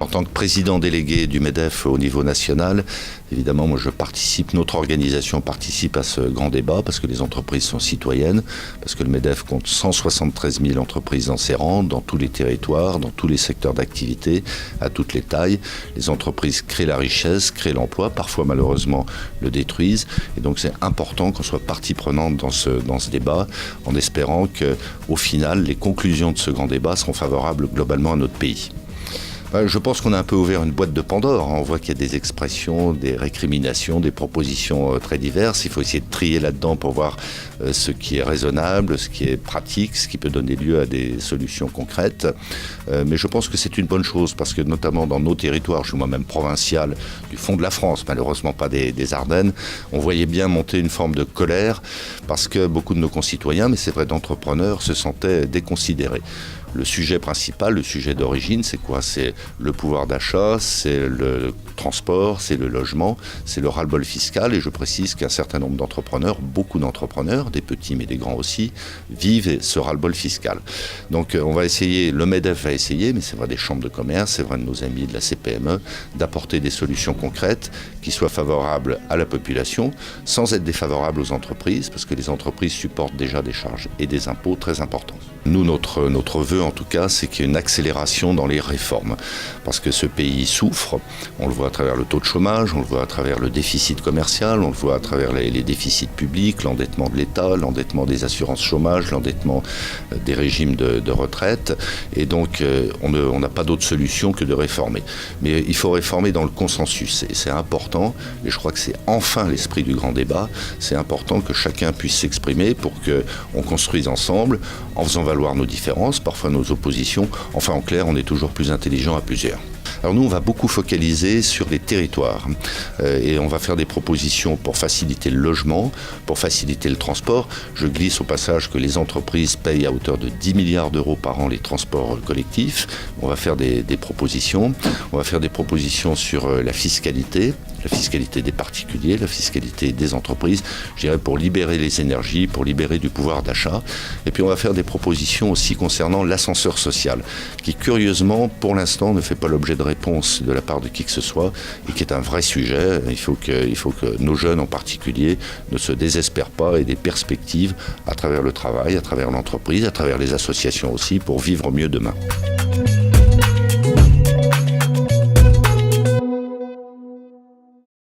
En tant que président délégué du MEDEF au niveau national, évidemment, moi notre organisation participe à ce grand débat parce que les entreprises sont citoyennes, parce que le MEDEF compte 173 000 entreprises dans ses rangs, dans tous les territoires, dans tous les secteurs d'activité, à toutes les tailles. Les entreprises créent la richesse, créent l'emploi, parfois malheureusement le détruisent. Et donc c'est important qu'on soit partie prenante dans ce débat, en espérant qu'au final, les conclusions de ce grand débat seront favorables globalement à notre pays. Je pense qu'on a un peu ouvert une boîte de Pandore. On voit qu'il y a des expressions, des récriminations, des propositions très diverses. Il faut essayer de trier là-dedans pour voir ce qui est raisonnable, ce qui est pratique, ce qui peut donner lieu à des solutions concrètes. Mais je pense que c'est une bonne chose parce que notamment dans nos territoires, je suis moi-même provincial du fond de la France, malheureusement pas des Ardennes, on voyait bien monter une forme de colère parce que beaucoup de nos concitoyens, mais c'est vrai d'entrepreneurs, se sentaient déconsidérés. Le sujet principal, le sujet d'origine, c'est quoi? C'est le pouvoir d'achat, c'est le transport, c'est le logement, c'est le ras-le-bol fiscal. Et je précise qu'un certain nombre d'entrepreneurs, beaucoup d'entrepreneurs, des petits mais des grands aussi, vivent ce ras-le-bol fiscal. Donc on va essayer, le MEDEF va essayer, mais c'est vrai des chambres de commerce, c'est vrai de nos amis de la CPME, d'apporter des solutions concrètes qui soient favorables à la population, sans être défavorables aux entreprises, parce que les entreprises supportent déjà des charges et des impôts très importants. Nous, notre vœu en tout cas, c'est qu'il y ait une accélération dans les réformes. Parce que ce pays souffre, on le voit à travers le taux de chômage, on le voit à travers le déficit commercial, on le voit à travers les déficits publics, l'endettement de l'État, l'endettement des assurances chômage, l'endettement des régimes de retraite. Et donc, on n'a pas d'autre solution que de réformer. Mais il faut réformer dans le consensus. Et c'est important, et je crois que c'est enfin l'esprit du grand débat, c'est important que chacun puisse s'exprimer pour qu'on construise ensemble, en faisant valoir nos différences, parfois nos oppositions. Enfin, en clair, on est toujours plus intelligent à plusieurs. Alors nous, on va beaucoup focaliser sur les territoires et on va faire des propositions pour faciliter le logement, pour faciliter le transport. Je glisse au passage que les entreprises payent à hauteur de 10 milliards d'euros par an les transports collectifs. On va faire des propositions. On va faire des propositions sur la fiscalité des particuliers, la fiscalité des entreprises, je dirais pour libérer les énergies, pour libérer du pouvoir d'achat. Et puis on va faire des propositions aussi concernant l'ascenseur social, qui curieusement, pour l'instant, ne fait pas l'objet de réponse de la part de qui que ce soit, et qui est un vrai sujet. Il faut que nos jeunes en particulier ne se désespèrent pas et des perspectives à travers le travail, à travers l'entreprise, à travers les associations aussi, pour vivre mieux demain.